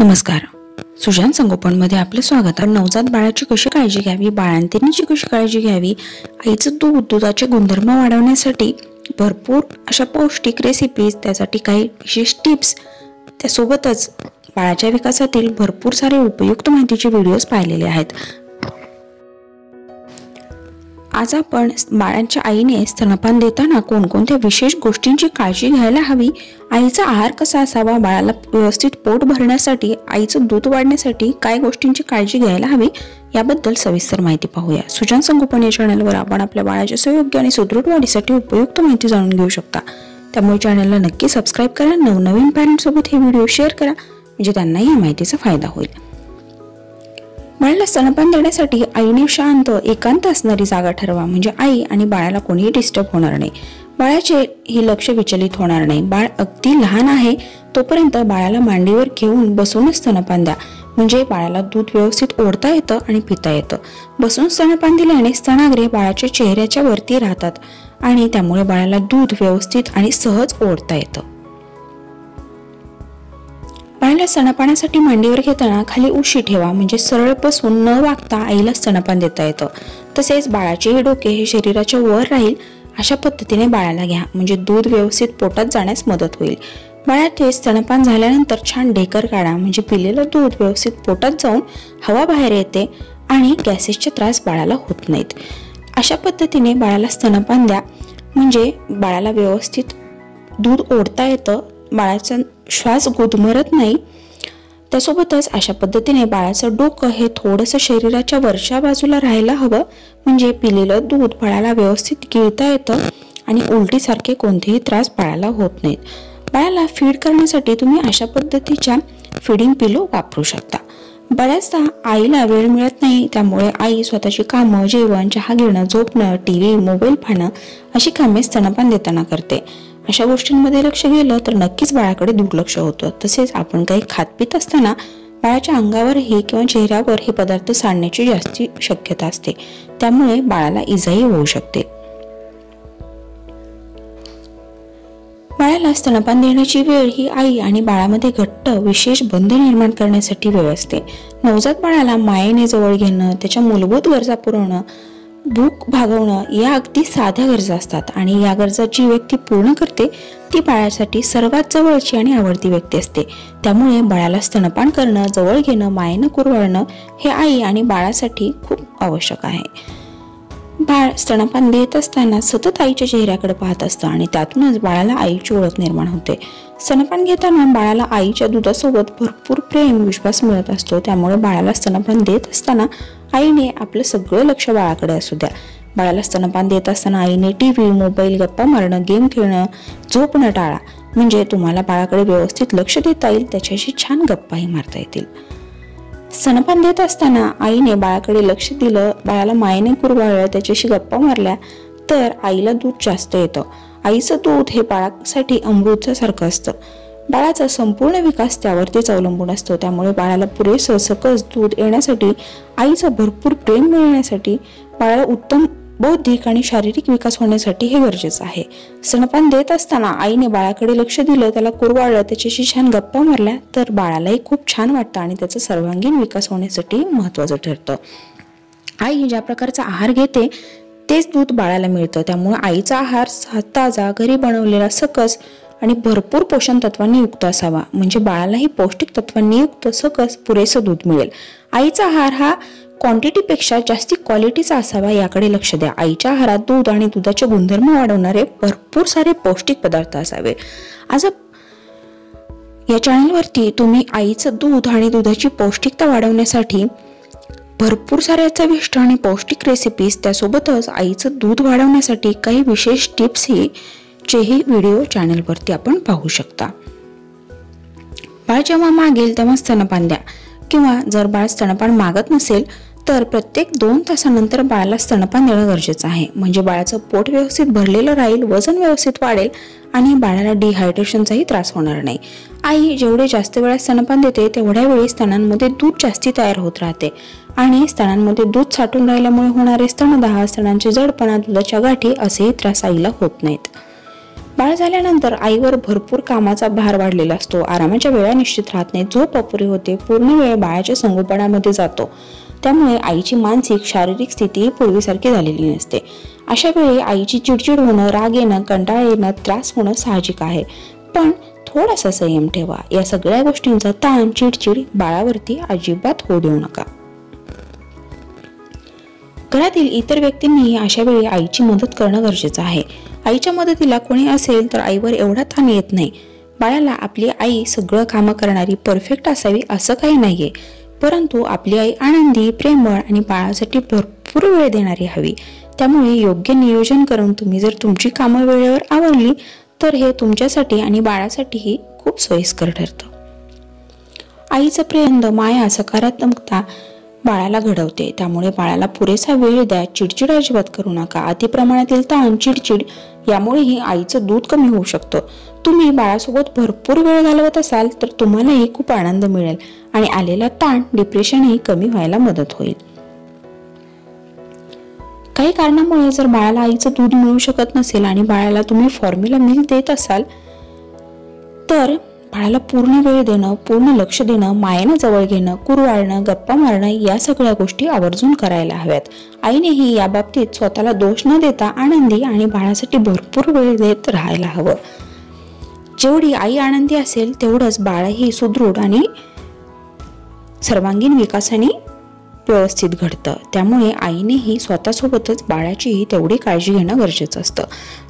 नमस्कार. सुजान संगोपन मध्ये आपलं स्वागत आहे. नवजात बाळाची कशी काळजी घ्यावी, बाळंतिणीची कशी काळजी घ्यावी, आईचं दूध, दुधाचे गुणधर्म वाढवण्यासाठी भरपूर अशा पौष्टिक रेसिपीज, त्यासाठी काही विशेष टिप्स, त्यासोबतच बाळाच्या विकासातील भरपूर सारे उपयुक्त माहितीचे व्हिडिओज पाहिलेले आहेत. आज आपण बाळाच्या आईने स्तनपान देताना कोणकोणत्या विशेष गोष्टींची काळजी घ्यायला हवी, आईचा आहार कसा असावा, बाळाला व्यवस्थित पोट भरण्यासाठी, आईचं दूध वाढण्यासाठी काय गोष्टींची काळजी घ्यायला हवी याबद्दल सविस्तर माहिती पाहूया. सुजान संगोपन या चॅनलवर आपण आपल्या बाळाच्या सुयोग्य आणि सुदृढ वाढीसाठी उपयुक्त माहिती जाणून घेऊ शकता. त्यामुळे चॅनलला नक्की सबस्क्राईब करा. नवनवीन पॅरेंट्स सोबत हे व्हिडिओ शेअर करा, म्हणजे त्यांनाही या माहितीचा फायदा होईल. बाळाला स्तनपान देण्यासाठी आईने शांत, एकांत असणारी जागा ठरवा, म्हणजे आई आणि बाळाला कोणीही डिस्टर्ब होणार नाही, बाळाचे ही लक्ष विचलित होणार नाही. बाळ अगदी लहान आहे तोपर्यंत बाळाला मांडीवर घेऊन बसूनच स्तनपान द्या, म्हणजे बाळाला दूध व्यवस्थित ओढता येतं आणि पिता येतं. बसून स्तनपान दिल्याने स्तनाग्रे बाळाच्या चेहऱ्याच्या वरती राहतात आणि त्यामुळे बाळाला दूध व्यवस्थित आणि सहज ओढता येतं. बाळाला स्तनपानासाठी मांडीवर घेताना खाली उशी ठेवा, म्हणजे सरळ बसून न वाकता आईला स्तनपान देता येतं. तसेच बाळाचे डोके हे शरीराच्या वर राहील अशा पद्धतीने बाळाला घ्या, म्हणजे दूध व्यवस्थित पोटात जाण्यास मदत होईल. बाळाचे स्तनपान झाल्यानंतर छान ढेकर काढा, म्हणजे पिलेलं दूध व्यवस्थित पोटात जाऊन हवा बाहेर येते आणि गॅसेसचे त्रास बाळाला होत नाहीत. अशा पद्धतीने बाळाला स्तनपान द्या, म्हणजे बाळाला व्यवस्थित दूध ओढता येतं, बाळाचा श्वास गुदमरत नाही. त्यासोबतच अशा पद्धतीने बाळाचं डोकं हे थोडंसं शरीराच्या वरच्या बाजूला राहायला हवं, म्हणजे पिलेलं दूध बाळाला व्यवस्थित गिळता येतं आणि उलटीसारखे कोणतेही त्रास बाळाला होत नाहीत. बाळाला फीड करण्यासाठी तुम्ही अशा पद्धतीच्या फीडिंग पिलो वापरू शकता. बऱ्याचदा आईला वेळ मिळत नाही, त्यामुळे आई स्वतःची कामं, जेवण, चहा घेणं, झोपणं, टीव्ही, मोबाईल पाहणं अशी कामे स्तनपान देताना करते. अशा गोष्टींमध्ये लक्ष गेलं तर नक्कीच बाळाकडे दुर्लक्ष होतं. तसेच आपण काही खात-पित असताना बाळाच्या अंगावरही किंवा चेहऱ्यावर हे पदार्थ सांडण्याची जास्ती शक्यता असते, त्यामुळे बाळाला इजाही होऊ शकते. बाळाला स्तनपान देण्याची वेळ ही आई आणि बाळामध्ये घट्ट विशेष बंध निर्माण करण्यासाठी वेळ असते. नवजात बाळाला मायेने जवळ घेणं, त्याच्या मूलभूत गरजा पुरवणं, भूक भागवणं या अगदी साध्या गरजा असतात आणि या गरजा जी व्यक्ती पूर्ण करते ती बाळासाठी सर्वात जवळची आणि आवडती व्यक्ती असते. त्यामुळे बाळाला स्तनपान करणं, जवळ घेणं, मायेनं कुरवाळणं हे आई आणि बाळासाठी खूप आवश्यक आहे. बाळ स्तनपान देत असताना सतत आईच्या चेहऱ्याकडे पाहत असतं आणि त्यातूनच बाळाला आईची ओळख निर्माण होते. स्तनपान घेताना बाळाला आईच्या दुधासोबत भरपूर प्रेम, विश्वास मिळत असतो. त्यामुळे बाळाला स्तनपान देत असताना आईने आपलं सगळं लक्ष बाळाकडे असू द्या. बाळाला स्तनपान देत असताना आईने टीव्ही, मोबाईल, गप्पा मारणं, गेम खेळणं, झोपणं टाळा, म्हणजे तुम्हाला बाळाकडे व्यवस्थित लक्ष देता येईल, त्याच्याशी छान गप्पाही मारता येतील. स्तनपान देत असताना आईने बाळाकडे लक्ष दिलं, बाळाला मायेने कुरवाळलं, त्याच्याशी गप्पा मारल्या तर आईला दूध जास्त येतं. आईचं दूध हे बाळासाठी अमृतासारखं असतं. बाळाचा संपूर्ण विकास त्यावरतीच अवलंबून असतो. त्यामुळे बाळाला पुरेसं सकस दूध येण्यासाठी, आईचं भरपूर प्रेम मिळण्यासाठी, बाळाला उत्तम बौद्धिक आणि शारीरिक विकास होण्यासाठी हे गरजेचं आहे. स्तनपान देत असताना आईने बाळाकडे लक्ष दिलं, त्याला कुरवाळलं, त्याच्याशी छान गप्पा मारल्या तर बाळालाही खूप छान वाटतं आणि त्याचा सर्वांगीण विकास होण्यासाठी महत्त्वाचं ठरतं. आई ज्या प्रकारचा आहार घेते तेच दूध बाळाला मिळतं. त्यामुळे आईचा आहार ताजा, घरी बनवलेला, सकस आणि भरपूर पोषण तत्वांनी युक्त असावा, म्हणजे बाळालाही पौष्टिक तत्वांनी युक्त सकस पुरेसं दूध मिळेल. आईचा आहार हा क्वांटिटीपेक्षा जास्ती क्वालिटीचा असावा, याकडे लक्ष द्या. आईच्या आहारात दूध आणि दुधाचे गुणधर्म वाढवणारे भरपूर सारे पौष्टिक पदार्थ असावे. आज या चॅनलवरती तुम्ही आईचं दूध आणि दुधाची पौष्टिकता वाढवण्यासाठी भरपूर साऱ्या चविष्ट आणि पौष्टिक रेसिपीज, त्यासोबतच आईचं दूध वाढवण्यासाठी काही विशेष टिप्स चेही व्हिडिओ चॅनलवरती आपण पाहू शकता. बाळ जेव्हा मागेल तेव्हा स्तनपान द्या, किंवा जर बाळ स्तनपान मागत नसेल तर प्रत्येक 2 तासानंतर बाळाला स्तनपान देणं गरजेचं आहे, म्हणजे बाळाचं पोट व्यवस्थित भरलेलं राहील, वजन व्यवस्थित वाढेल आणि बाळाला डिहायड्रेशनचाही त्रास होणार नाही. आई जेवढे जास्त वेळा स्तनपान देते तेवढ्या वेळी स्तनांमध्ये दूध जास्ती तयार होत राहते आणि स्तनांमध्ये दूध साठून राहिल्यामुळे होणारे स्तनदाह, स्तनांचे जडपणा, दुधाच्या गाठी असेही त्रास आईला होत नाहीत. बाळ झाल्यानंतर आईवर भरपूर कामाचा भार वाढलेला असतो, आरामाच्या वेळा निश्चित राहत नाही, झोप अपुरी होते, पूर्ण वेळ बाळाच्या संगोपनामध्ये जातो. त्यामुळे आईची मानसिक शारीरिक स्थिती पूर्वीसारखी झालेली नसते. अशा वेळी आईची चिडचिड होणं, राग येणं, कंटाळा येणं, त्रास होणं साहजिक आहे. पण थोडासा संयम ठेवा. या सगळ्या गोष्टींचा ताण, चिडचिड बाळावरती अजिबात होऊ देऊ नका. घरातील इतर व्यक्तींनीही अशा वेळी आईची मदत करणं गरजेचं आहे. आईच्या मदतीला कोणी असेल तर आईवर एवढा ताण येत नाही. बाळाला आपली आई सगळं कामं करणारी परफेक्ट असावी असं काही नाहीये, परंतु आपली आई आनंदी, प्रेमळ आणि बाळासाठी भरपूर वेळ देणारी हवी. त्यामुळे योग्य नियोजन करून तुम्ही जर तुमची कामं वेळेवर आवरली तर हे तुमच्यासाठी आणि बाळासाठीही खूप सोयीस्कर ठरतं. आईचं प्रेम, माया, सकारात्मकता बाळाला घडवते. त्यामुळे बाळाला पुरेसा वेळ द्या. चिडचिड अजिबात करू नका. अतिप्रमाणातील ताण, चिडचिड यामुळेही आईचं दूध कमी होऊ शकतं. तुम्ही बाळासोबत भरपूर वेळ घालवत असाल तर तुम्हालाही खूप आनंद मिळेल आणि आलेला ताण, डिप्रेशनही कमी व्हायला मदत होईल. काही कारणामुळे जर बाळाला आईचं दूध मिळू शकत नसेल आणि बाळाला तुम्ही फॉर्म्युला मिल्क देत असाल तर बाळाला पूर्ण वेळ देणं, पूर्ण लक्ष देणं, मायेनं जवळ घेणं, कुरवाळणं, गप्पा मारणं या सगळ्या गोष्टी आवर्जून करायला हव्यात. आईनेही या बाबतीत स्वतःला दोष न देता आनंदी आणि बाळासाठी भरपूर वेळ देत राहायला हवं. जेवढी आई आनंदी असेल तेवढंच बाळही सुदृढ आणि सर्वांगीण विकासाने व्यवस्थित घडतं. त्यामुळे आईनेही स्वतःसोबतच बाळाचीही तेवढी काळजी घेणं गरजेचं असतं.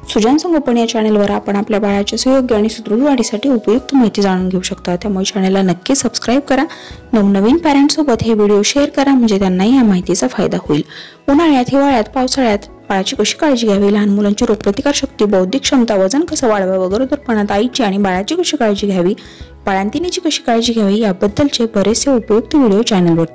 सुजान संगोपन या चॅनलवर आपण आपल्या बाळाच्या सुयोग्य आणि सुदृढ वाढीसाठी उपयुक्त माहिती जाणून घेऊ शकता. त्यामुळे चॅनलला नक्की सबस्क्राईब करा. नवनवीन पॅरेंट्ससोबत हे व्हिडिओ शेअर करा म्हणजे त्यांनाही या माहितीचा फायदा होईल. उन्हाळ्यात, हिवाळ्यात, पावसाळ्यात बाळाची कशी काळजी घ्यावी, लहान मुलांची रोगप्रतिकार शक्ती, बौद्धिक क्षमता, वजन कसं वाढवावं, गरोदरपणात आईची आणि बाळाची कशी काळजी घ्यावी, बाळंतिणीची कशी काळजी घ्यावी याबद्दलचे बरेचसे उपयुक्त व्हिडिओ चॅनलवर